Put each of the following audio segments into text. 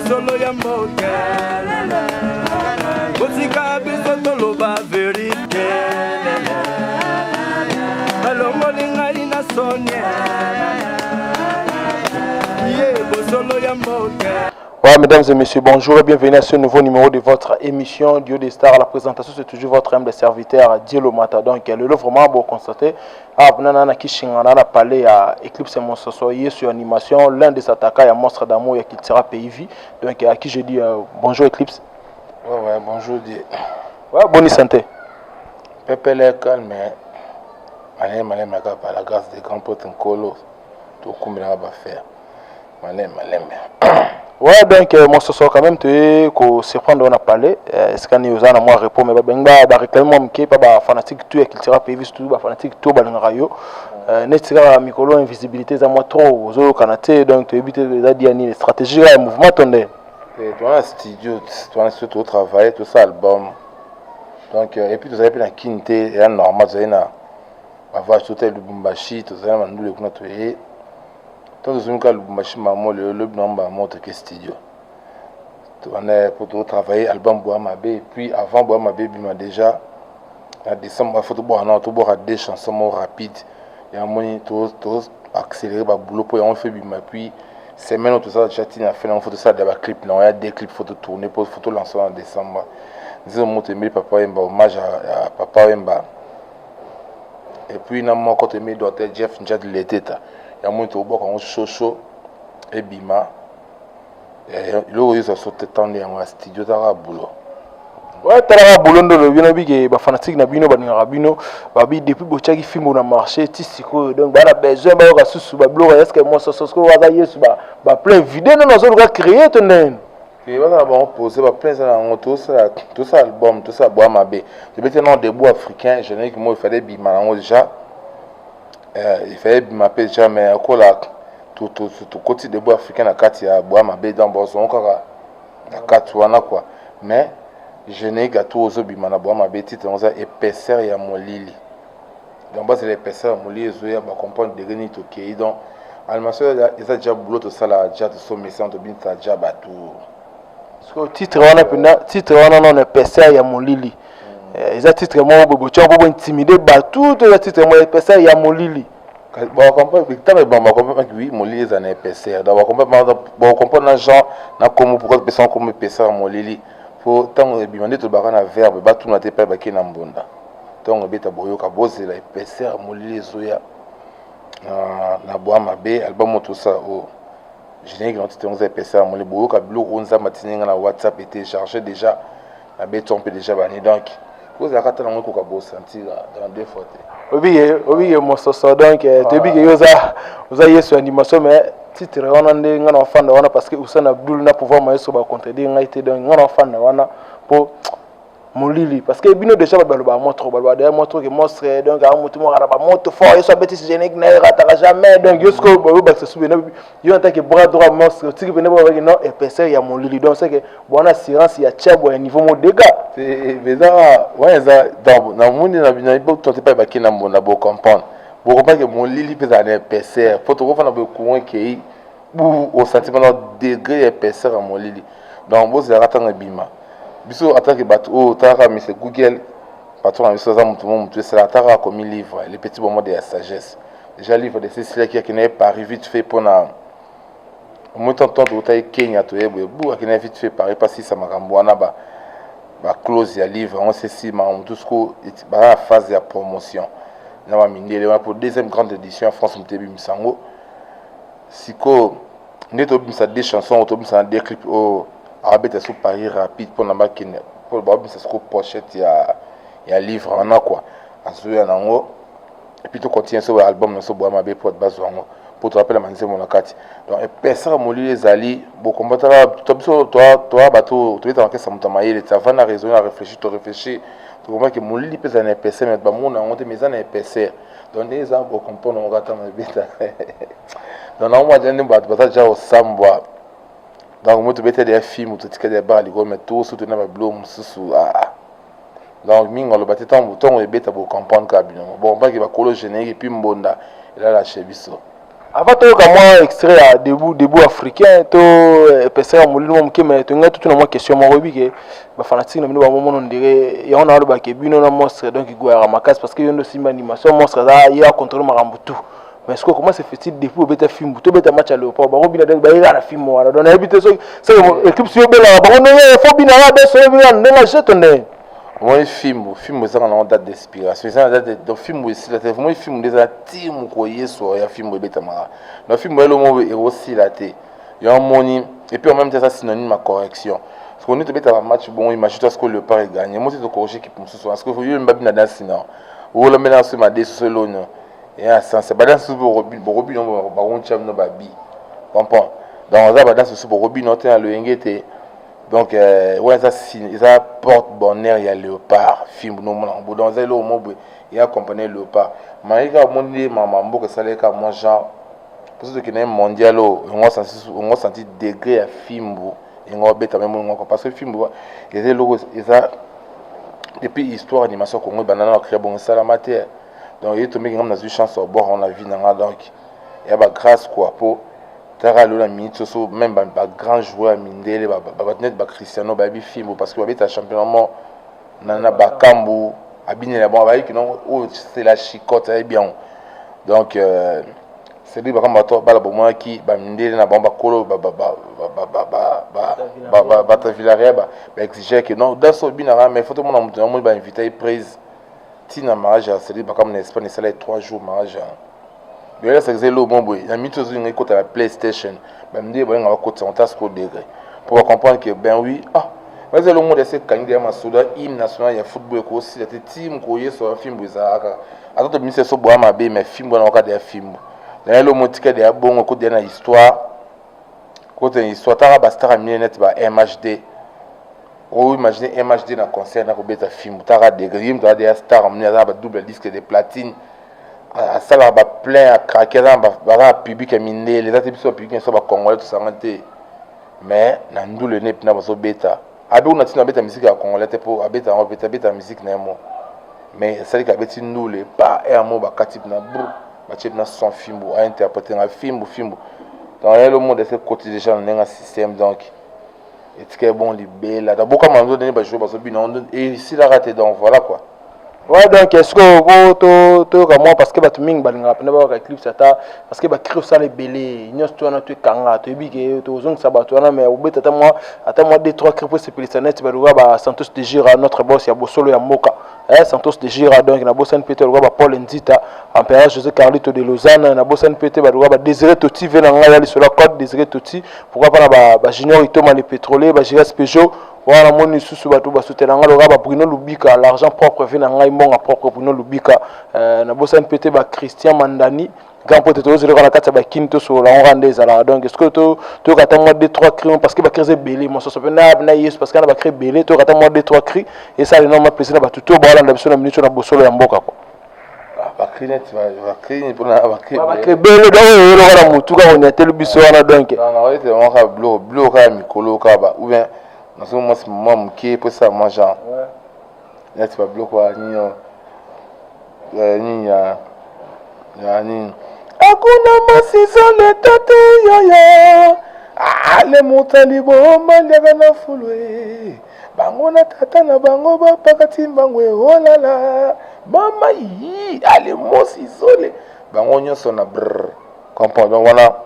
solo ya mboke Botika biso toloba verite Alongoli ngai na sonye Bosolo ya mboke. Voilà, mesdames et messieurs, bonjour et bienvenue à ce nouveau numéro de votre émission Duo des Stars. La présentation, c'est toujours votre humble serviteur, Dielo Mata. Donc, le vraiment beau constater. On a parlé à Eclipse Monsoso, sur animation, l'un des attaquants, il y a Monstre d'amour, qui sera PIV. Donc, à qui je dis bonjour Eclipse. Ouais, bonjour Dieu. Ouais, bonne santé. Pepe est calme, mais malem, par la grâce des grands potes en colo, tout comme il va faire. Malem. Ouais, donc, mon soir quand même, tu es surprendre on a parlé. Est-ce qu'on est aux ans à moi répondre, mais ben, réclamement, qui est pas fanatique, tu es qu'il sera PV, tout, fanatique, tout, balangarayo. N'est-ce pas, Mikolo, invisibilité, ça moi trop, aux autres Canadiens, donc tu évites les Diani, les stratégies, les mouvements, ton nez. Tu as un studio, tu as surtout travaillé, tout ça, album. Donc, et puis tu as pris la quinte, et normal, tu as avoir tout le Bumbashi, tu as un nouveau connoté. Tant que nous avons maman le nombre montre que studio. On est pour travailler album Boamabé et puis avant Boamabé bima déjà en décembre photo on a tout des chansons rapides et un moyen tout accélérer ba boulot pour on fait bima puis semaine tout ça chatine a fait une photo ça des clips non il y a des clips photo tourner pour photo lancer en décembre. Nous avons monté papa Wemba hommage à papa Wemba. Et puis nous avons encore aimé docteur Jeff Njad l'été. Il y a moins de bois comme Chocho et Bima. Il y a sauté tant de studio dans le boulot. Ouais, tu as boulot dans le bien que les fanatiques n'abino banirabino, babi depuis bochaki film on a marché, tisiko donc bana besoin ba ka susu ba blog est-ce que moi ça ce que waza yesu ba plein vidéo non zo ka créer ton nen. Et voilà bon poser ba plein ça tout ça album tout ça bois mabé. Je mettais non des bois africains, je n'ai que moi il fallait Bima déjà. Il fallait m'appeler jamais encore là tout côté de bois africain à Kati à bois ma baie dans Boson encore à Katouana quoi mais je n'ai gâteau aux obima na bois ma baie titre on a épaisseur et à molili donc bas c'est l'épaisseur molili zoya ba comprendre de gagner to qui donc almaseur ils a déjà boulot tout ça là déjà tout sommet centre bien ça déjà bateau parce que titre on a non épaisseur et à molili ils a titre moi bobo tu vas intimider bateau tout le titre moi épaisseur et à molili. Bon, comprendre que oui, mon lit est un épaisseur. D'abord, comprendre les gens, comment pourquoi personne comme épaisseur mon lit. Faut tant que demander tout baran à verbe, bah tout n'était pas baqué dans bonda. Tant que bêta boyo kabose la épaisseur mon lit zoya. La bois ma bé, album tout ça au générique dans titre 11 épaisseur mon lit boyo kablo 11 matinée dans WhatsApp était chargé déjà. La bé tombe déjà banni donc. Vous avez raté dans kabose sentir dans deux fois. Oui, mon soso donc tu dis que vous avez sur animation mais titre on a des ngana fan on a parce que Ousmane Abdul na pouvoir moi sur ba contredire ngaité donc ngana fan on a pour molili parce que bino déjà ba montre que monstre donc a mutu mo ba montre fort et soit bêtise génique na ratera jamais donc jusqu'au ba se souvenir yo en tant que bras droit monstre tu que ne non épaisseur ya molili donc c'est que bon assurance ya tchabo au niveau mon dégâts c'est mais ça ouais ça dans monde na bino pas tout pas ba kina mon na bo comprendre que molili peut en épaisseur faut tout faire na courant qui au sentiment degré épaisseur à molili donc vous ça ratanga bima biso attaque bateau tara mais c'est Google patron avec ça tout le monde c'est la tara comme livre les petits moments de la sagesse déjà livre de Cécile qui n'est pas arrivé vite fait pour na moi tant de taille Kenya to ebu qui n'est vite fait pareil parce que ça m'a rambouana ba close ya livre on sait si ma tout ce que ba phase de promotion na ma mindele pour deuxième grande édition en France mtebi misango siko neto bimsa des chansons auto bimsa des clips au Arabette sous Paris rapide pour n'avoir qu'une pour le bas c'est ce que pochette il y a livre on a quoi à ce moment et puis tu continues sur l'album sur bois ma bé pour base pour te rappeler la manière mon akati donc épaisseur mon les ali beaucoup combattre toi bateau tu es dans que ça monte mailler tu vas raisonner à réfléchir tu réfléchis tu comprends que mon lit peut en épaisseur mais mon on honte mais en épaisseur donc les gens pour comprendre on attend mais bête donc on va dire nous bateau déjà au samba. Donc moi tu bête des films tu tiens des bars les gars mais tout surtout na ba blom sous donc mingo le bateau ton et bête pour comprendre que bon pas que va colo générique et puis mbonda et là la chebiso Avant tout moi extrait à debout africain to pesa ya mulino moke mais to ngatu tuna moi question mo robi ke ba fanatique na ba moment on dirait ya on a ba ke bino na monstre donc il goya makas parce que yondo simba animation monstre da ya contrôle marambu tout mais est-ce que comment c'est fait-il depuis au beta film to beta match à léopard ba robina ba ira na film wala donc habité so c'est équipe sur bela ba on faut bina la beso bina na jetonne. Moi film ça on a date d'inspiration ça date de film aussi là moi film des team ko yeso ya film beta mara le film le mot est aussi là té il y a un moni et puis en même temps ça synonyme à correction parce qu'on est beta match bon imagine toi ce que le pari gagne moi c'est de corriger qui pour ce parce que faut yo mbabina dans sinon ou le mélange sur ma dé sur l'eau et à sens c'est pas dans sur robin on va on cham no babi comprends dans ça va dans sur robin on est le ngete. Donc, ouais, ça porte bonheur, il y a léopard, film, nous, dans un lot, il y a accompagné léopard. Mais il y a un monde, maman, que ça l'est comme moi, genre, pour ceux qui sont mondial, on a senti degré à film, et on a bête même, parce que le film, il y a des depuis l'histoire animation Congo, banana a créé bon ça la matière. Donc, il y a tout le monde dans une chance au bord, on a vu, donc, il y a grâce quoi pour. Tara la minute so même ba grand joueur Mindele ba net ba Cristiano ba bi film parce que ba beta championnat nana ba Kambu abine la bon ba qui non c'est la chicotte est bien donc c'est lui ba comme ba la bon qui ba Mindele na bon ba kolo ba Villarreal ba exiger que non dans so binara mais faut tout le monde ba invité prise tina mariage c'est lui ba comme en Espagne ça les 3 jours mariage. Mais là, c'est le bon boy. La mythos une écoute à la PlayStation. Ben me dit bon on va côté on tasse quoi degré. Pour comprendre que ben oui mais le monde essaie quand il y a ma souda hymne national il y a football aussi c'était team ko y sur film bizarre. Attends ministre so bois ma be mais film bon on va des films. Là le monde qui a bon côté de la histoire. Côté histoire ta basta ramener net ba MHD. Ou imaginez MHD dans concert na ko beta film. Ta degré tu as des stars ramener ba double disque de platine. À ça là plein à craquer là ba public à miner les autres sont public sont ba congolais tout ça mais na ndou le nep na baso beta abi on a tina beta musique à congolais pour abeta on beta musique na mo mais ça que abeti ndou le pas et amo ba katip na brou ba chep na son film à interpréter un film dans le monde de ce côté déjà on a un système donc et très bon libé là d'abord comme on donne ba jouer baso bino et ici la raté donc voilà quoi. Ouais donc est-ce que to comme moi parce que tu ming balinga pena ba clip ça parce que ba créer ça les belé nyos to na to kanga to bige to zong ça ba to na mais obeta ta moi 2-3 clips pour se net ba Santos de Gira notre boss ya Bosolo ya Moka Santos de Gira donc na boss NPT ba Paul Nzita Empereur José Carlito de Lausanne na boss NPT ba Désiré Toti vena nga sur la côte Désiré Toti pourquoi pas ba Junior Itoma les pétroliers ba Giras Peugeot voilà moni susu bato basutelanga loga ba Bruno Lubika l'argent propre vient ngai monga propre Bruno Lubika na bossa NPT ba Christian Mandani grand pote to zelo kana kata ba kinto so la on rende zala donc est-ce que to kata moi 2-3 cris parce que ba créer belé moi so na yes parce que na ba créer belé to kata moi 2-3 cris et ça le nom ma président ba tout ba la biso na minute na bosolo ya mboka quoi ba créer tu va créer pour na ba créer belé donc le kana mutu ka on a tel biso na donc non ouais c'est on ka bleu ka mikolo ka ba ou bien dans ce moment c'est maman qui pour ça moi genre là tu vas bloquer ni akuna masiso le tatu yaya ale mutali bomba ndega na fulwe bango na tata na bango ba pakati mbangwe olala mama yi ale mosiso le bango nyoso na brr comprends donc voilà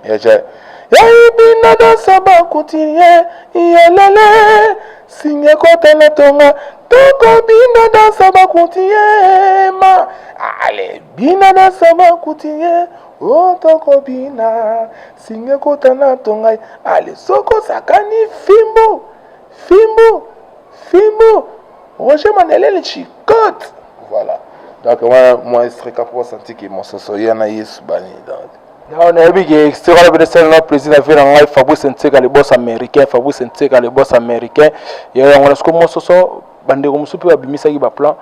et j'ai yaibina da saba kutiye yelele singe kota na tonga toko bina da saba kutiye ma ale bina da saba kutiye o toko bina singe kota na tonga ale soko sakani fimbo Roger Manelele chicote voilà donc moi extrait pour sentir que mon soso yana yesu bani donc on a vu que c'est le président de la Fabrice Nteka les boss américains Fabrice Nteka les boss américains et on a ce que moi soso bande comme super abimisa qui ba plan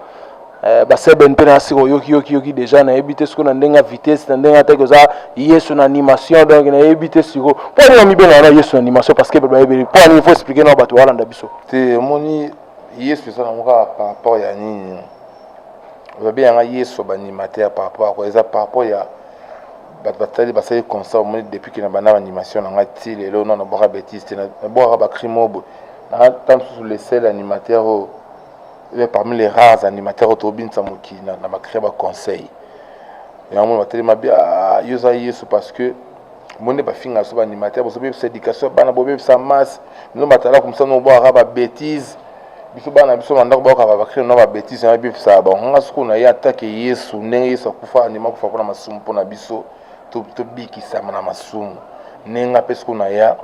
ba se ben pena siko yoki déjà na éviter ce qu'on a ndenga vitesse na ndenga te ça yesu na animation donc na éviter siko pour nous mi ben na yesu animation parce que ba il faut expliquer na bato wala ndabiso te moni yesu ça na moi par rapport ya nini va bien yesu ba animateur par rapport à quoi ça par rapport ya batali basali constat moi depuis que na bana animation na ngati lelo non na boka bêtise na boka ba crimobo na tant sur les seuls animateurs parmi les rares animateurs autobinsa mokina na ba créer ba conseil et moi batali ma bien yoza yesu parce que monde ba finga so ba animateur bo so be éducation bana bo be sa masse no batala comme ça no boka ba bêtise biso bana biso mandako boka ba créer no ba bêtise na bi sa ba nga siko na ya attaque yesu ndenge yesu kufa anima kufa na masumu pona biso to bikisama na masumu nenga pese kuna ya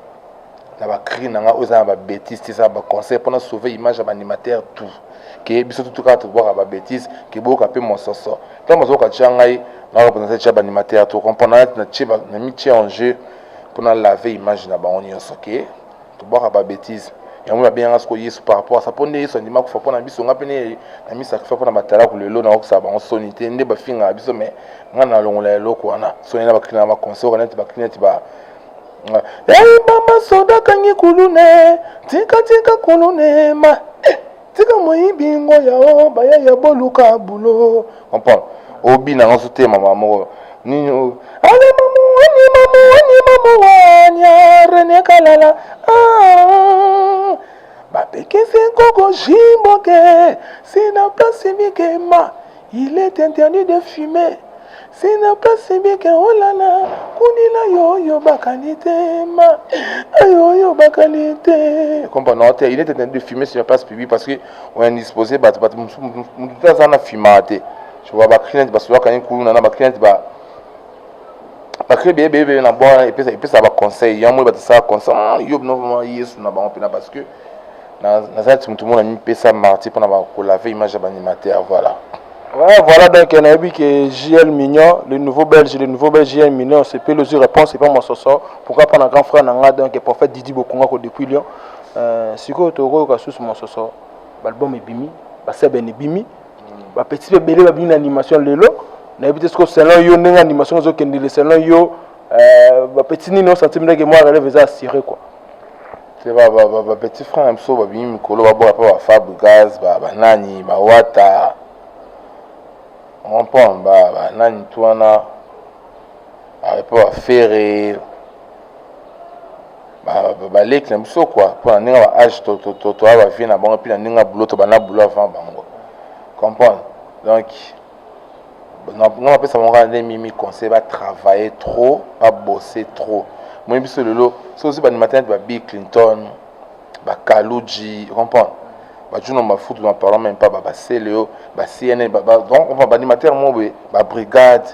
na ba cri na nga oza ba bêtise ça ba conseil pour sauver image ba animateur tout que biso tout ka to boka ba bêtise que boka pe mososo tant mozo ka changai na représenter cha ba animateur to comprendre na chiba na mitie en jeu pour na laver image na ba onyo soké to boka ba bêtise ya mwa bien asko yesu par rapport à ça pour yesu ndima ko fa pona biso ngapene na misa ko fa pona batala ko lelo na ko sa ba on sonité nde ba finga biso mais ngana longola eloko wana sonela ba klina ba conseil ko neti ba klineti ba mama soda kangi kulune tika kulune ma tika moi bingo ya ba ya boluka bulo comprendre obi na ngoso te mama mo ni ale mamu wanya rene kalala Bapekese koko jimboke, c'est n'a pas civique ma, il est interdit de fumer. C'est n'a pas civique olala, kunila yo bakalite ma, yo bakalite. Comprenez, il est interdit de fumer sur la place publique parce que on est disposé on a fumé. Je vois ba client parce que quand il coule na ba client ba créer bébé na bon et puis ça va conseil, y a moi ba ça conseil, yo non yesu na ba on pena parce que tout le monde a mis ça martyr pour laver l'image de l'animateur, voilà. Ouais, voilà donc on a vu que JL Mignon, le nouveau belge JL Mignon, c'est peu les réponses, c'est pas mon soso. Pourquoi pas un grand frère nanga donc le prophète Didi Bokonga ko depuis Lyon. Si ko toro ka sous mon soso, l'album est bimi, ba sebe ne bimi, ba petit peu belé ba bimi animation lelo, na ebité ce que selon yo ndenge animation zo kendile selon yo ba petit ni no sentiment que moi relève ça assuré quoi. Ba petit frère mso ba bimi mikolo ba bo pa Fab Gaz ba nani ba wata on pon ba nani tuana pa ferre ba lek na mso quoi pour nanga ba âge to ba vie na bango puis na nanga boulot to ba na boulot avant bango comprendre donc non après ça mon rendre mimi conseil va travailler trop pas bosser trop. Moi biso lelo c'est aussi ba animateur ba Bill Clinton ba Kaluji comprendre ba juno ma foot dans parlant même pas ba Célio ba CNN donc on va ba animateur mo ba brigade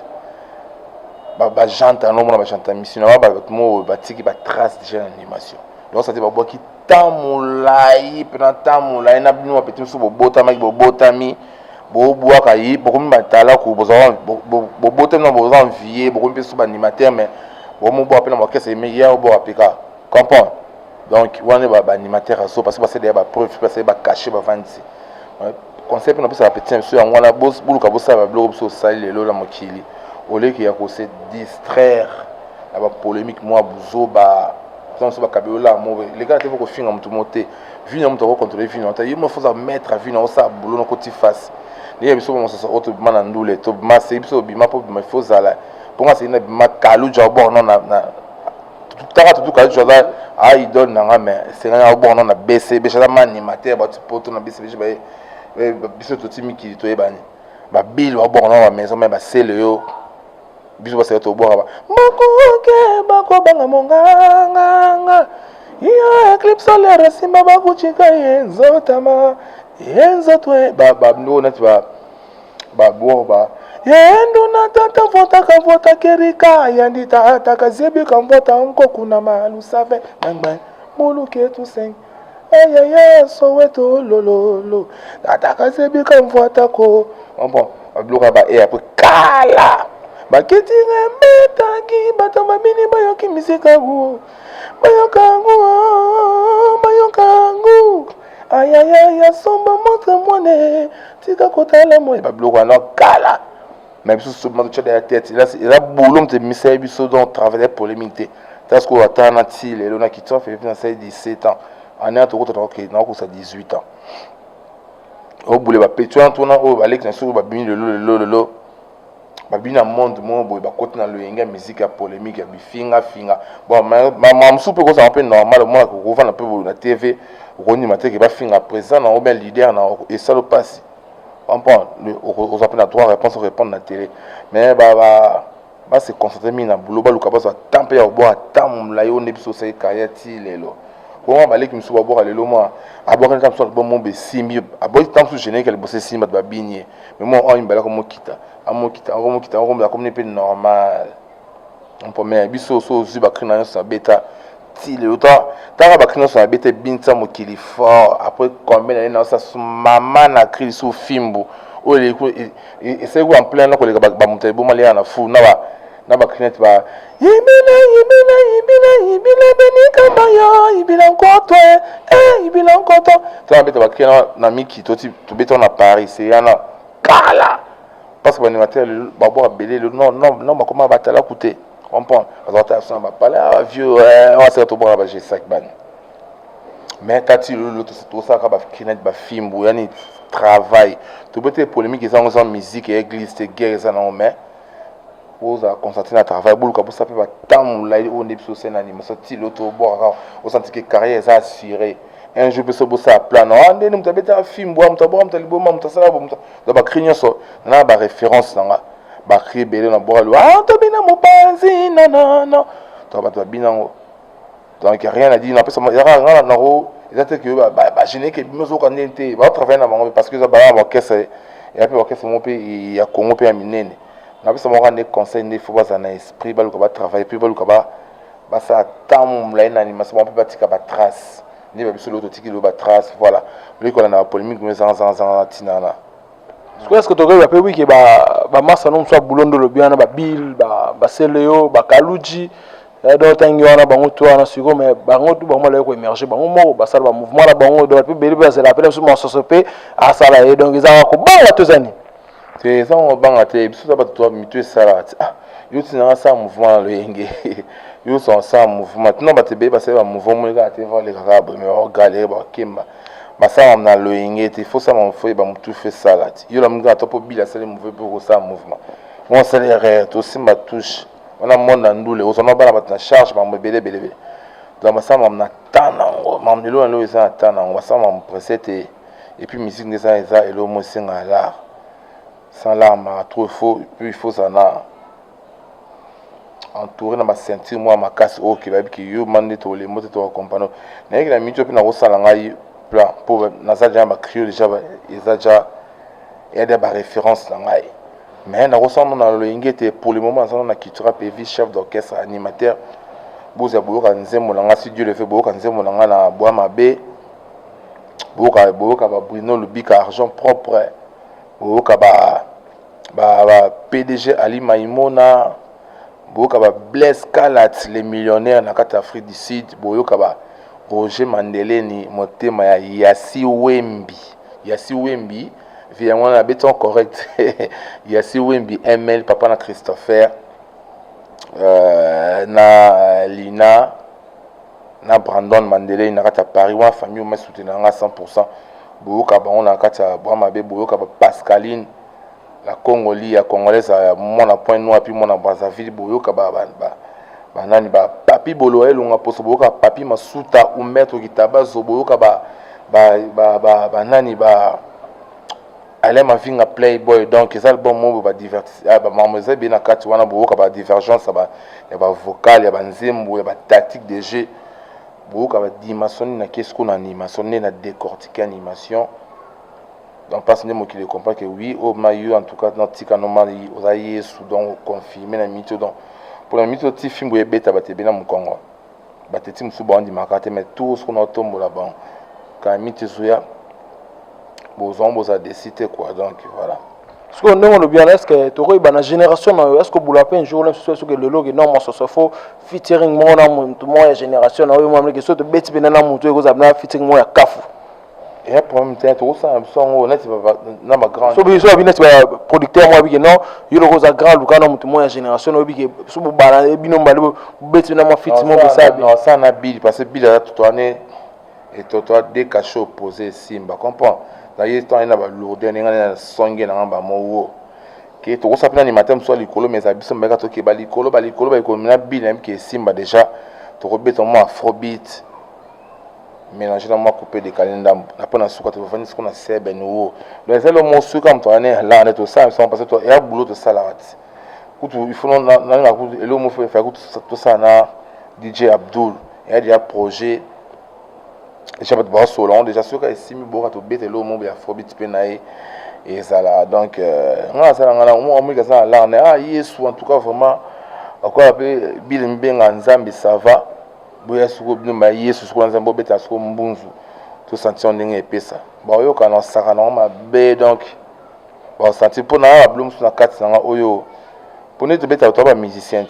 ba janta non ba janta mission ba mo ba tiki ba trace déjà animation donc ça te ba bo ki tamulai pendant tamulai na bino petit so botami botami bo boaka yi bo komi batala ko bo botami no bo envier bo komi so ba animateur mais bon mon bois ma caisse est meilleur bois appliquer comprendre donc on est ba animateur asso parce que c'est des ba preuve parce que ba cacher ba vendre concept on peut ça petit sur on a boss buluka bossa ba blog so sali lelo la mokili au lieu qu'il y a ko se distraire la ba polémique moi buzo ba sans ba kabiola mo les gars te faut ko finga mutu moté vu na mutu ko contrôler vu na ta il me faut ça mettre à vu na ça boulot na ko ti face les biso mo ça auto mana ndule to ma c'est biso bima po ma faut ça là pour moi c'est une makalu jabon non na tout cas je là ah il donne na mais c'est un bon non na BC bécha ma animateur ba poto na BC ba biso to timi ki to ebani ba bill wa bon non maison mais ba sele yo biso ba to bo ba makoke ba ko banga monganga ya eclipse solaire simba ba kuchika yenzo tama yenzo to ba ndo na ba bo ba yendo na tata vota kerika yandi tata kazebi kamvota onko kuna malu save mangba mulu ketu seng ayaya soweto lololo tata kazebi kamvota ko bon abloka ba e après kala ba ketinga metaki batama mini bayoki misika gu bayokangu ayaya somba montre mone tika kotala mo ba bloka na kala. Mais biso so ma tchade la tête il a boulot de misère biso donc travailler polémique parce qu'on attend na ti le na qui fait 17 ans en est tout OK na ko ça 18 ans au boulot ba pétuant tourna au Alex na sur ba bini le babina monde mo boy ba côté na loyenga musique ya polémique ya bifinga finga bon ma msupe ko ça un peu normal moi ko va na peu na TV ko ni mateke ba finga présent na bien leader na et ça le passe on prend aux appels à trois réponses répondre na télé mais ba se concentrer na boulot ba luka ba so tampe ya bo atam la yo ne biso sai kayati lelo ko ma baleki msu ba bo lelo moi abora tam so bon mon be simi aboy tam so général que le bosse simi ba binye mais moi on imbala ko mo kita on la communauté normal on peut mais biso so zuba krina sa beta ti le temps ta ba krina sa beta binta mo kili fort après combien d'années na sa maman na cri so fimbu o le ko et c'est en plein là ko le ba monter bo malé na fou na ba krina ba ibina beni kambayo ibina nkoto ibina nkoto ta beta ba krina na miki to beta na Paris c'est yana kala parce que l'animateur babo a belé le non comment va t'ala coûter comprends parce que ça va parler vieux on va se retrouver à j'ai 5 ban mais tati le tout ça va kinet ba film ou yani travail tout peut être polémique ils ont musique et église et guerre ça non mais vous a constaté na travail boulou ka ça peut pas tant là on est sur scène animation ti l'autre bord au senti que carrière ça assuré un jour peut se bosser à plan non ande nous t'avait un film bois m'tabom t'alibom m'tasala bom da ba crignon so na ba référence na ba créer belé na bois lo ah to bina mo panzi non to ba binango donc rien à dire na peut ça ya na ro exact que ba gêner que bimezo quand nté ba travailler na bango parce que ça ba orchestre et après orchestre mon pays ya Congo pe minene na peut ça mo rendre conseil ne faut pas en esprit ba lo ba travailler puis ba lo ba ça tam la animation on peut pas tika ba trace ni ba biso l'autre tiki lo ba trace voilà lui qu'on a la polémique mais sans tinana est-ce que tu as peu oui que ba massa non soit boulondo le bien ba bill ba seleo ba kaluji do tangi wana bango to wana siko mais bango tout bango la ko émerger bango mo ba sala ba mouvement la bango do pe beli ba c'est la peine sur mon sosopé à sala et donc ils ont ko banga tozani c'est ça on banga te biso ça ba to mitu sala ah yo tina ça mouvement le yenge yo sont ça mouvement non ba te be ba c'est ba mouvement le ga te voir les arabes mais on galère ba kimba ça on a le yenge il faut ça mon faut ba mutu fait ça là yo la mga to po bila ça le mouvement pour ça mouvement on s'alérer to simba touche on a monde en doule on a ba na charge ba mbele donc ça on a tant mam lo lo ça tant on ça on preset et puis musique de ça et le mo singa là sans larme trop faux puis il faut ça na entouré dans ma ceinture moi ma casse au qui yo mandé to les motos to compagnon na la mito pe na ko sala ngai plan pour na ça déjà ma crier déjà déjà et des références na ngai mais na ko sala na lo ingete pour le moment ça na kitura PV chef d'orchestre animateur boza boyoka nzembo na nga si Dieu le fait boyoka nzembo na nga na bois mabe boyoka ba Bruno Lubika argent propre boyoka ba PDG Ali Maimona boyoka ba Blaise Kalat les millionnaires na kata Afrique du Sud boyoka ba Roger Mandeleni motema ya Yassi Wembi vient na béton correct Yassi Wembi ML papa na Christopher na Lina na Brandon Mandele na kata Paris wa famille ma soutenir nga 100% boyoka ba on na kata bois mabe boyoka ba Pascaline la Congolais ya congolaise ya mona point noir puis mona Brazzaville boyoka ba nani ba papi bolo elonga poso boyoka papi masuta ou maître kitaba zo boyoka ba nani ba allez ma vinga playboy donc ça album mo ba divertis ba mamoise bien na kati wana boyoka ba divergence ba ya ba vocal ya ba nzembo ya ba tactique de jeu boyoka ba dimension na qu'est-ce qu'on animation na décortiquer animation. Donc parce que moi qui le comprends que oui au maillot en tout cas dans tika normal aux aïe soudan confirmé na mito donc pour la mito ti film boye beta ba te bena mu Congo ba te ti musu ba ndi makate mais tout ce qu'on a tombe là-bas quand mito soya bozombo za décider quoi donc voilà ce qu'on demande bien est-ce que tu vois la génération est-ce que vous l'avez un jour là sur que le log non moi ça faut featuring moi na tout moi génération na moi que so te beti bena na mutu ko za na featuring moi ya kafu. Et pour moi, c'est tout ça, son honnête, na ma grande. So biso bina c'est producteur moi bi non, yo le rosa grand lu kana mutu moi génération no bi ke so bo bana e bino mbali beti na ma fit mo bo ça. Non, ça na bill parce que bill a tout année et tout des cachets opposés simba comprend. D'ailleurs, temps ina ba lourdeur ninga na songe na ba mo que to ça pena animateur soit likolo mais abiso mbeka to ke balikolo na bin qui simba déjà to rebeta moi afrobeat mélanger dans moi couper des calendars na pona suka to vani ce qu'on a sebe no donc c'est le mot suka mtoane là on est tout ça ils sont passés to et boulot de ça là il faut na le mot faire tout ça na DJ Abdul et il y a projet déjà pas de bas solo déjà suka et simi bora to bete le mot ya afrobeat penae et ça là donc ça là on me ça là ah yesu en tout cas vraiment encore appelé Bill Mbenga Nzambi ça va boya suko bino ma yesu suko Nzambo beta suko mbunzu to sentir ndenge epesa ba yo kana saka na ma be donc ba sentir pour na blum sur na kati na oyo pour ne te beta to ba musicien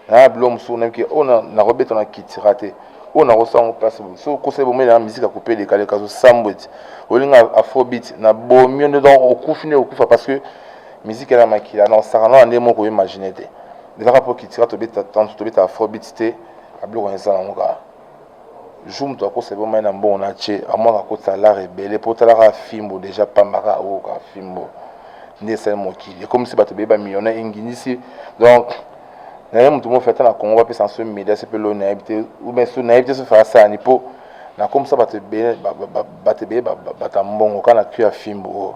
na blum sur na ki on na robeta na kiti raté on a reçu en place so ko se bomé la musique a coupé les calés kazo sambwet olinga afrobeat na bo mieux dedans au kufine au kufa parce que musique elle a makila non ça non ande moko imaginer te des rapports qui tira to beta tant to beta afrobeat te ablo ko nsa na ngoka joum to ko se bomé na bon na che amona ko ta la rebelle pour ta la fimbo déjà pas mara o ka fimbo ne c'est mon qui comme si bato beba millionnaire ingini donc na mtu mo feta na Congo va penser sur média c'est peu l'on a habité ou bien sur na habité se faire ça ni po na comme ça bato be bata mbongo kana tu a fimbo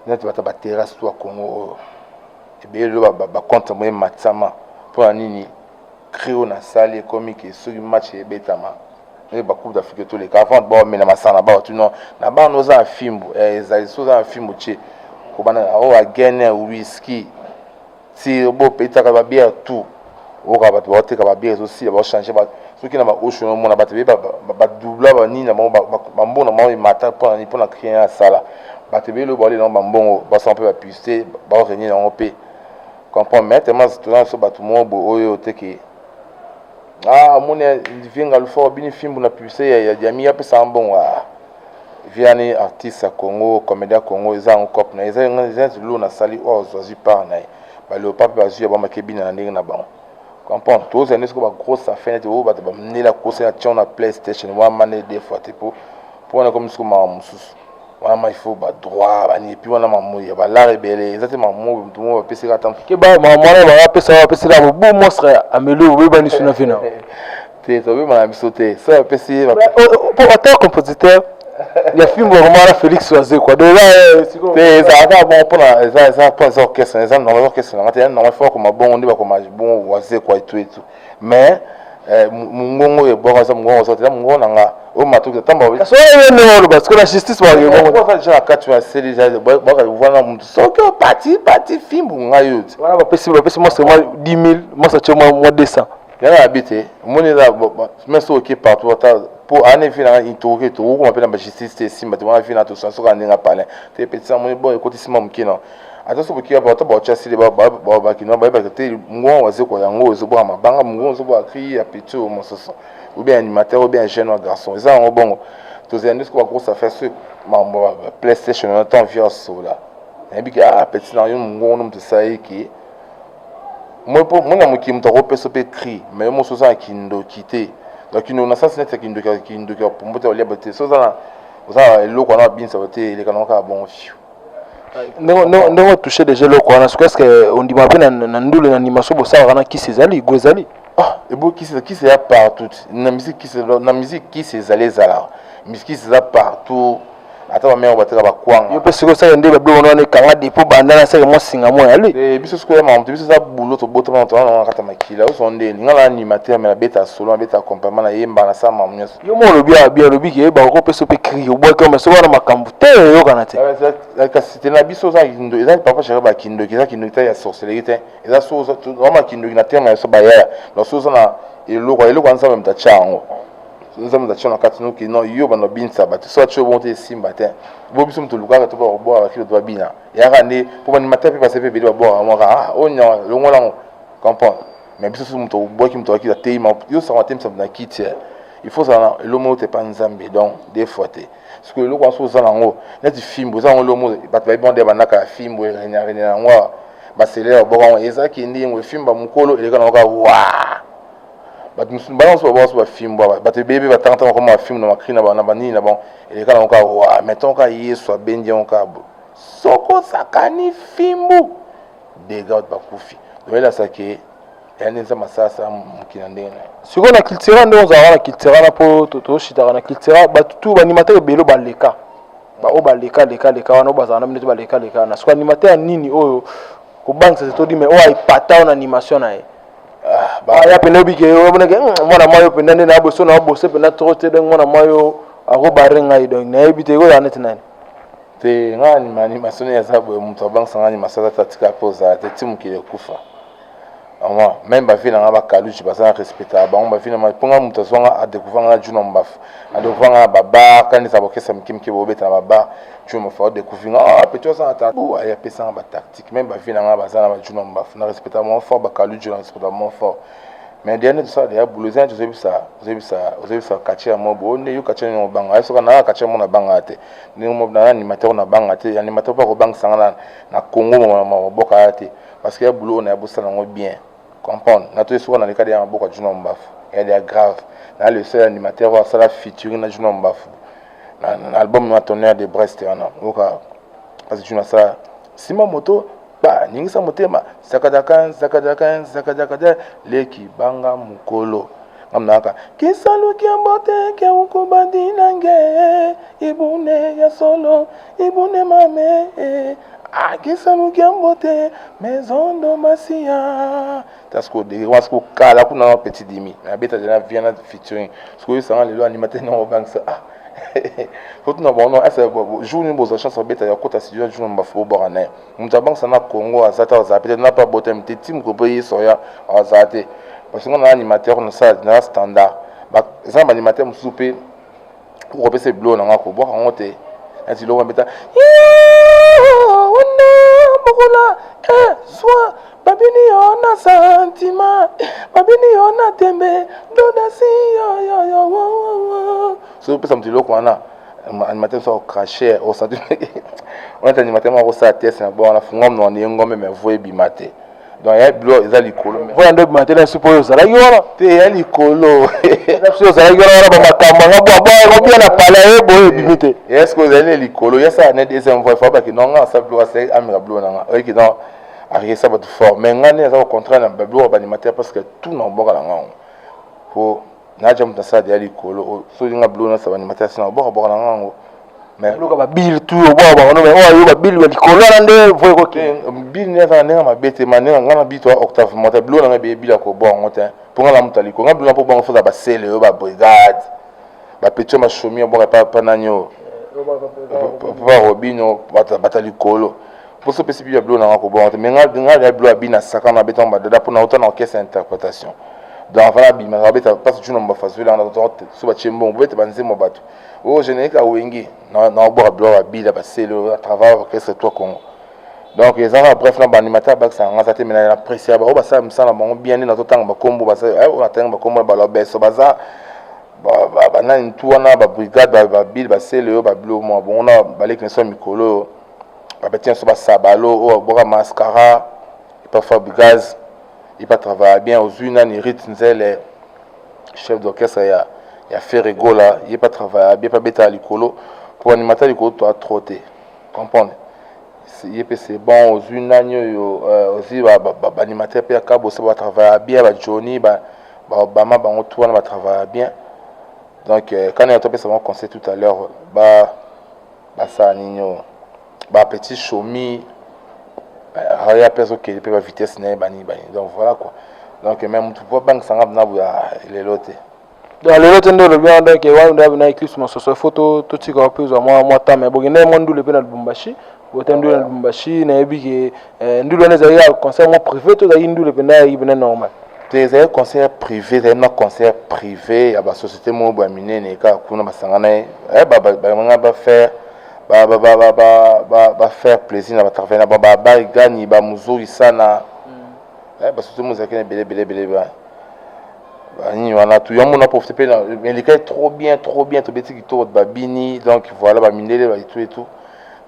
na tu bata terrasse toi Congo et bien le ba compte moi matama pour nini créo na salle comique sur match et betama et ba coupe d'Afrique tous les avant bon mais na masana ba tu non na ba no za fimbo za so za fimbo che ko bana o a gagner whisky si bo peta ka ba bière tout o ka ba te ka ba bière aussi ba changer ba ce qui na ba ocho no mona ba te ba doubler ba ni na ba mbona ma mata pour ni pour na créer à sala ba te be le bolé na ba mbongo ba sans peu ba pucer ba renier na op comprend mettre mais tout dans so ba tout mo bo oyo te ki ah mona vinga le fort bini film na pucer ya jamii ya pesa mbongo viani artiste Congo comédien Congo za en cop na za lo na sali o zozi par na ba le papa ba zuya ba makebina na ndenge na ba comprend tous les ko ba grosse affaire te o ba ba nela ko se na na PlayStation wa mané des fois te pour on a comme ce ma mususu wa ma il faut ba droit ba ni puis on a ma moya ba la rebelle exactement mo tout mo ba pesi ka tam ke ba ma mwana ba pesa la bo monstre amelo we ba ni suna fina te to be ma bisote ça pesi pour auteur compositeur il y a film vraiment Félix Oazé quoi de là c'est comme ça va bon pour la ça pas orchestre ça non orchestre non faut comme bon on dit pas comme bon Oazé quoi et tout mais mungongo e bon ça mungongo ça mungongo nanga o matuka tamba so no parce que la justice va y bon ça déjà 4 c'est déjà bon voilà mon so que parti film ngayo voilà ba pesi moi c'est moi 10 000 moi ça tient moi 200 il y a habité mon est là mais so OK partout pour aller faire un interroger tout on appelle la justice c'est simba tu vas faire tout ça sur un parler tu petit ça mon bon écoute si mon kino attention pour qui va pas ba chasser les ba kino ba te ngo waze ko yango zo ba mabanga ngo zo ba cri a petit au mososo ou bien animateur ou bien jeune garçon ça on bon tous les nous quoi grosse affaire sur PlayStation on entend vieux so là et puis petit dans ngo nom de ça qui moi na mo ki mto repeso pe cri mais mo so ça qui ndo quitter donc nous na sens net qui ndo pour monter au liberté so ça le qu'on a bien ça les canons ka bon non toucher déjà le quoi est-ce que on dit ma peine na ndule na animation bo ça wana qui s'ezali gozali et beau qui c'est là partout na musique qui c'est allé zala musique qui c'est là partout ata ba on va kwanga yo pesi ko ça ndé ba blo on kanga di po banda na ça mo singa mo yali et biso ko ma biso ça boulot to boto na kata makila so ndé ngala animateur mais la beta solo beta accompagnement na yemba na ça ma mnyoso yo mo bien lobi ke ba ko pesi pe cri o boy comme so wana makambu te yo kana te ka c'était na biso ça kindo eza papa chéri ba kindo ta ya sorcellerie te eza so vraiment kindo na terme so ba ya no so na eloko ansa même ta chango nous sommes dans la carte nous qui non yo bano binsa ba so tu monter simba te bo biso mtu luka to ba bo ba kilo to bina ya rande pour animateur pe passer pe ba bo moi onya le ngola comprend mais biso so mtu bo ki mtu ki ta tema yo ça va tem ça na kiti il faut ça le mot te pas nzambe donc des fois te parce que le quoi so ça nango net film bo ça le mot ba ba bon de banaka film bo renya ngwa ba célèbre bo eza ki ndi ngwe film ba mukolo ele kana ka wa but nous balance ba film ba te bébé ba tanta comme un film na makrina ba na bani na bon et quand on ka wa mettons ka yeso bendi on ka soko sakani fimbu dégâts bakufi donc là ça que yani nza masasa mukina ndenge siko na culture ndo za wana culture na po to shitaka na culture batu ba animateur belo baleka ba o baleka leka wana bazana minute baleka na siko animateur nini oyo ko bank ça to di mais o ay pata on animation na ba ya pena bige o boneke mwana mayo pena ndene na boso na boso pena trop te donc mwana mayo ako barenga donc na ebite ko ya net nani te ngani animation ya sabu mtu bank sanga animation tatika poza te timu kile kufa ama même ba fina ba kaluchi ba sana respecta ba on ba fina ma ponga mtu songa a découvrir nga juna mbaf a découvrir baba quand ça bokesa mkimki bobeta baba tu me faut découvrir petit ça ata ou ya pesa ba tactique même ba fina nga ba sana ba juna mbaf na respecta mon fort ba kaluchi na respecta mon fort mais dernier de ça ya boulosin tu sais ça katia mo bo ne yo katia no banga eso kana katia mo na banga te ni mo na animateur na banga te animateur ba ko banga sanga na Congo mo boka te parce que ya boulot na bossa na bien comprendre na to souvent dans les cas de boka juna mbaf elle est grave na le seul animateur wa sala featuring na juna mbaf na album na tonnerre de Brest wana boka parce que tu na ça sima moto ba ningisa motema sakadakan leki banga mukolo ngamnaka kisalu kiambote ke ukubandi nange ibune ya solo ibune mame kisalu kiambote maison do masia tasko de wasko kala kuna petit dimi na beta de la viana featuring sko sanga lelo animateur no bank ça faut non bon non essa jour ni boza chance beta ya kota studio jour mbafo borane mutabank sana Congo azata azapete na pas botem te team ko payer soya azate parce qu'on a animateur on ça na standard ba exemple animateur musupe ko repese blo na ngako bo ngote ati lo beta wona bokola soit babini ona sentiment babini ona tembe dodasi yo so pesa mtilo kwa na animateur so cracher au centre on est animateur mo sa test na bon na funga mno ni ngombe me voye bimate donc ya blo eza likolo voya ndo bimate na suppose za la yona te ya likolo na suppose za la yona ba makambo ngabo ba ko bien na pala boye bimite est-ce que vous allez likolo ya ça na deuxième fois faut pas que non ça blo c'est amira blo na ok donc arriver ça va tout fort mais ngane ça au contraire na blo ba animateur parce que tout na boka la ngao pour na jam ta sa dia likolo so nga blo na sa animateur sina boka na ngao mais loka ba bill tout o ba no mais o yo ba bill wa likolo na nde voye ko ke bill ne za na ma bete manenga ngana bito octave mota blo na be bila ko bon ngota pour ngala mutali ko ngablo po bon foza ba sele yo ba brigade ba petcho ma chomi bo pa nanyo ba robino bata likolo pour ce petit blo na ko bon mais ngala blo abina sakana beton ba dada pour na autant orchestre interprétation donc voilà bima ba beta parce que tu n'as pas fait là dans so ba chembo beta banze mo bato o général wengi na bo blo abila ba sele à travers orchestre toi Congo donc les gens bref là animateur ba ça ngata te mena apprécier ba o ba ça msana ba bien na totanga ba kombo ba ça o na tanga ba kombo ba lo beso ba za ba na ntu na ba brigade ba bil ba sele ba blo mo bon na ba lek so mikolo ba betien so ba sabalo o boka mascara et parfois gaz il pas travailler bien aux une ni rythme le chef d'orchestre ya Ferrego là il pas travailler bien pas beta likolo pour animateur likolo toi trotter comprendre c'est bon aux une yo aussi ba animateur pe akabo ça va travailler bien ba Johnny ba ma ba on va travailler bien donc quand on a topé ça mon conseil tout à l'heure ba ça nino ba petit chomi il y a personne qui peut vitesse n'est bani donc voilà quoi donc même tout pour banque ça na les lotés dans les lotés ndo le bien donc wa ndo na éclipse mo so photo to tika peu moi ta mais bogene mo ndule pe na Lubumbashi botendu na Lubumbashi na ebi ke ndule na za conseil mo privé to za ndule pe na ibena normal des conseils privés des non conseils privés à la société mo bo minene ka kuna basangana ba faire ba faire plaisir na travailler na ba gani ba muzuri sana parce que tout le monde est belé ba ni wana tu yamu na profiter na mais les cas trop bien tout petit qui tourne ba bini donc voilà ba minele ba et tout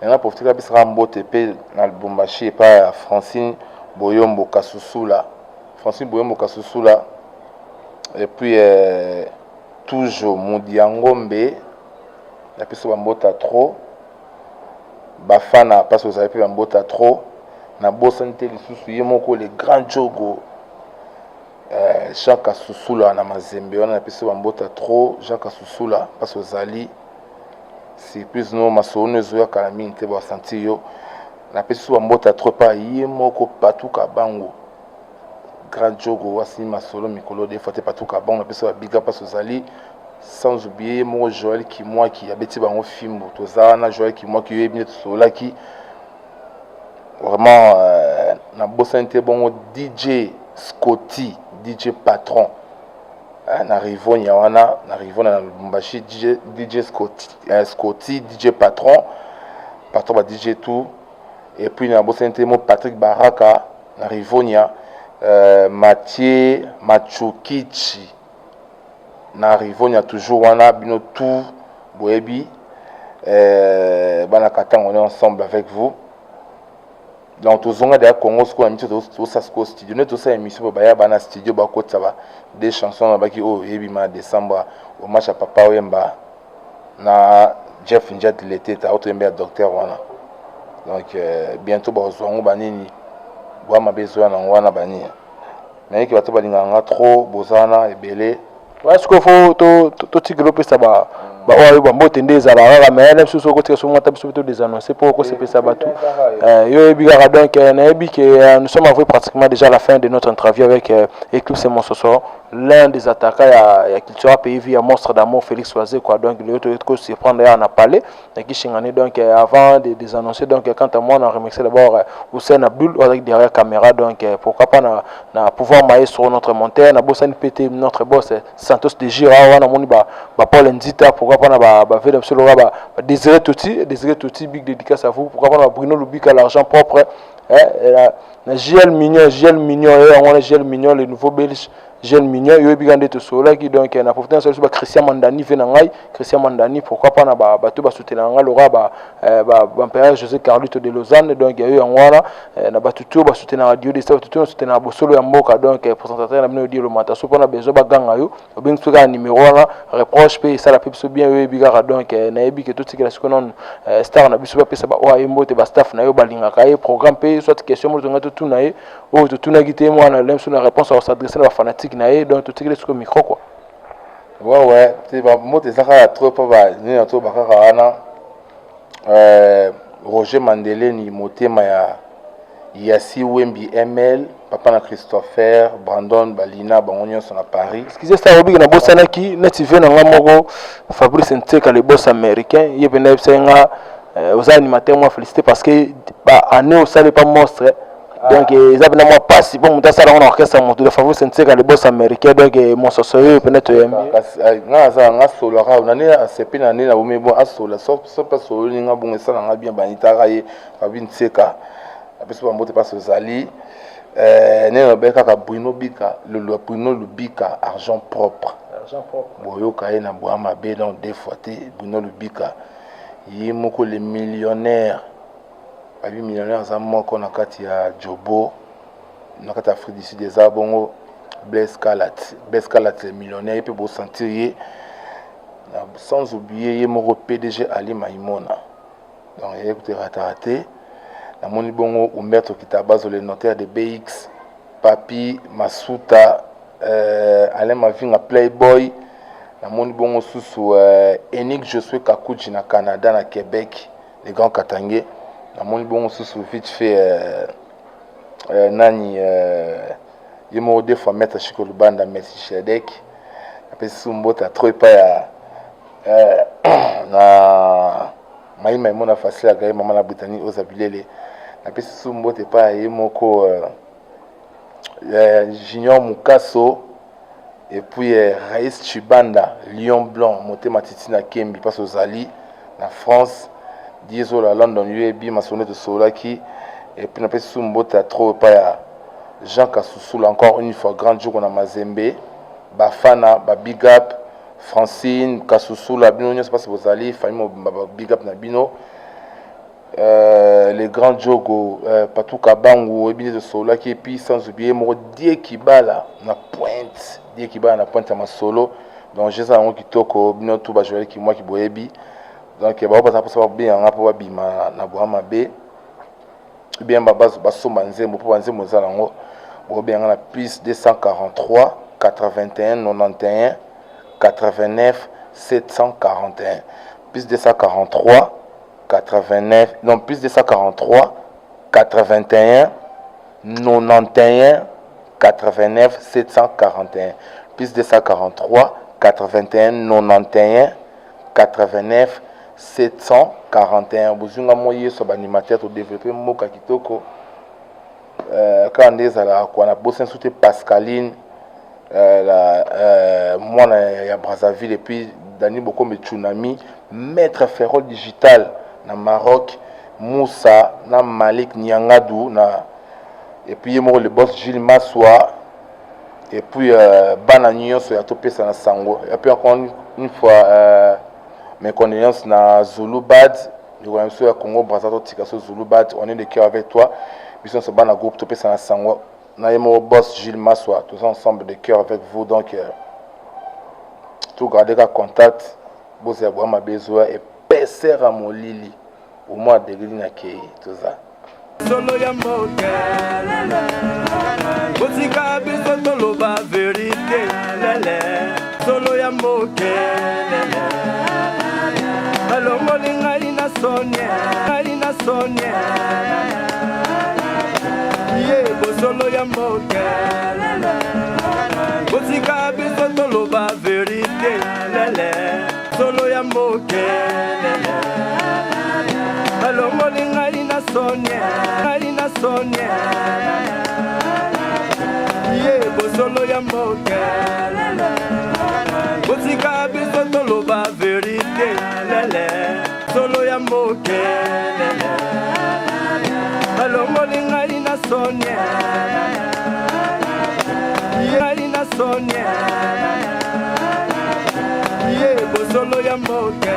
et na profiter ba sera mbote pe na Lubumbashi pas Francine Boyombo Kasusu là et puis toujours Mudiangombe la personne ba mbota trop bafana parce que vous avez pu mbota trop na bosante lisusu ye moko le grand jogo Jacques Susula na Mazembe wana na pesi bambota trop Jacques Susula parce ozali c'est plus no masono ezoya kala mingi te ba sentir yo na pesi bambota trop pa ye moko patuka bango grand jogo wasi masolo mikolo de fois te patuka bango na pesi ba biga parce ozali sans oublier mon Joël qui moi qui abeti bango film tozana Joël qui moi qui yebi to sola qui vraiment na bosante bon DJ Scotty DJ Patron na Rivonia wana na Rivonia na Lubumbashi DJ Scotty DJ Patron ba DJ tout et puis na bosante mo Patrick Baraka na Rivonia Mathieu Machukichi na Rivonia toujours wana bino tout boyebi bana katanga on est ensemble avec vous. Donc tous on a des Congo ce qu'on a mis tout ça studio ne tout ça émission ba ya bana studio ba ko tsaba des chansons ba ki oh yebi ma décembre au match à Papa Wemba na Jeff Njat l'été ta auto yemba docteur wana. Donc bientôt ba ozongo banini ba ma besoin na wana bani mais ki bato balinganga trop bozana ebele. Est-ce qu'il faut tout tigre ça va oyo bambote nde ezala kaka mais même soso kotika so monta biso des annoncer pour que sepesa bato yo ebikaka donc nayebi que nous sommes arrivés pratiquement déjà à la fin de notre interview avec Eclipse Mososo, l'un des attaquants ya Cultura PV à Monstre d'amour Félix Oisé quoi. Donc le autre se prendre on a parlé qui chingane donc avant de des annoncer donc quant à moi on a remercié d'abord Hussein Abdul avec derrière caméra donc pourquoi pas na pouvoir mailler sur notre monteur na bossani pété notre boss Santos de Gira wana moni ba Paul Ndita pourquoi pas na ba vele absolument ba Désiré Touti big dédicace à vous pourquoi pas na Bruno Lubika l'argent propre na GL Mignon et on a GL Mignon le nouveau belge jeune mignon yo bigande to sola qui donc na profiter sur ba Christian Mandani venangai Christian Mandani pourquoi pas na bato ba soutenir nga lora ba père José Carlito de Lausanne donc yo ngwana na bato to ba soutenir radio de ça to soutenir bo solo ya mboka donc présentateur na bino di le mata so pona bezo ba ganga yo obeng tuka numéro wana reproche pe ça la pipso bien yo bigara donc na yebi que tout ce qui la sikonon star na biso ba pesa ba o mbote ba staff na yo balinga ka programme pe soit question mo to tout na ye o to na gité moi na lem sur la réponse à s'adresser à fanatique naé donc tout ce qui micro quoi ouais c'est ba moto ça ka trop pas ni na to ba ka ana Roger Mandele ni motema ya Yassi Wembi ML papa na Christopher Brandon Balina bangonyo sont à Paris excusez ça obi na bossa na ki native na ngamo Fabrice Nteka le boss américain yebena nga aux animateurs moi féliciter parce que ba année au salé pas monstre. Donc ils avaient moi pas si bon monter ça dans orchestre mon de Fabrice Nteka le boss américain donc mon sosoyo peut-être nga ça nga solo ra on est à CP na na mais bon asola so pas solo nga bon ça nga bien banita raye Fabrice Nteka après ça monter pas sozali ne beka ka Bruno Bika le Bruno Lubika argent propre boyo kaye na boama be donc deux fois Bruno Lubika yimoko les millionnaires Abi millionnaire za moko na kati ya Jobo na kati Afrique du Sud des abongo Blaise Calat le millionnaire peut beau sentir sans oublier yemoko PDG Ali Maimona donc écoutez raté na moni bongo Umberto Kitabazo le notaire de BX Papi Masuta Alain Mavinga Playboy na moni bongo susu Enik Josué Kakuji na Canada na Québec les grands Katangé na moni bongo susu vite fait nani yemo deux fois mettre Chico Lubanda Messi Shedek après sumbota trop pas ya na maima mona facile à maman la Britannique aux abilele après sumbota pas yemoko Junior Mukaso et puis Raïs Chibanda Lion Blanc motema titina Kembi passe aux Ali na France Diesel à London UAB maçonné de Solaki et puis après Sumbota trop pas Jean Kassoussoul encore une fois grand jour on a Mazembe Bafana ba Big Up Francine Kassoussoul la bino se passe aux Ali famille Big Up na bino les grands jogo Patou Kabangu et de Solaki et puis sans oublier mon Die Kibala na pointe Die Kibala na pointe à ma solo donc j'ai ça on qui toko bino tout ba jouer qui moi qui boyebi donc ba pas ça bien on a pas bima na boama be bien basomba nzembo po banzembo za nango bo bien na plus 243 81 91 89 741 plus 243 89 non plus 243 81 91 89 741 plus 243 81 91 89 741 bozunga moye so animateur to développer moka kitoko quand des ala kwa na bossen soute Pascaline moi ya Brazzaville et puis Dani Bokombe Tsunami maître Ferrol digital na Maroc Moussa na Malik Nyangadou na et puis le boss Gilles Massoua et puis bana nyonso ya topesa na sango et puis encore une fois mes condoléances na Zulu Bad le royaume ya Congo Brazzaville tikaso Zulu Bad on est de cœur avec toi mission ce bana groupe topesa na sango na yemo boss Gilles Massoua tous ensemble de cœur avec vous donc tout garder ka contact boss ya bwa besoin et peser à molili au mois de Lina Kei tout ça solo ya mboke Bozika biso toloba vérité lele solo ya mboke Alo molinga ina sonye Ye bo solo ya mboke Bozika biso toloba vérité lele solo ya mboke Alo molinga ina sonye Ye bo solo ya mboke Bozika biso toloba vérité lele solo ya mboke Alo molinga ina sonye Ye bo solo ya mboke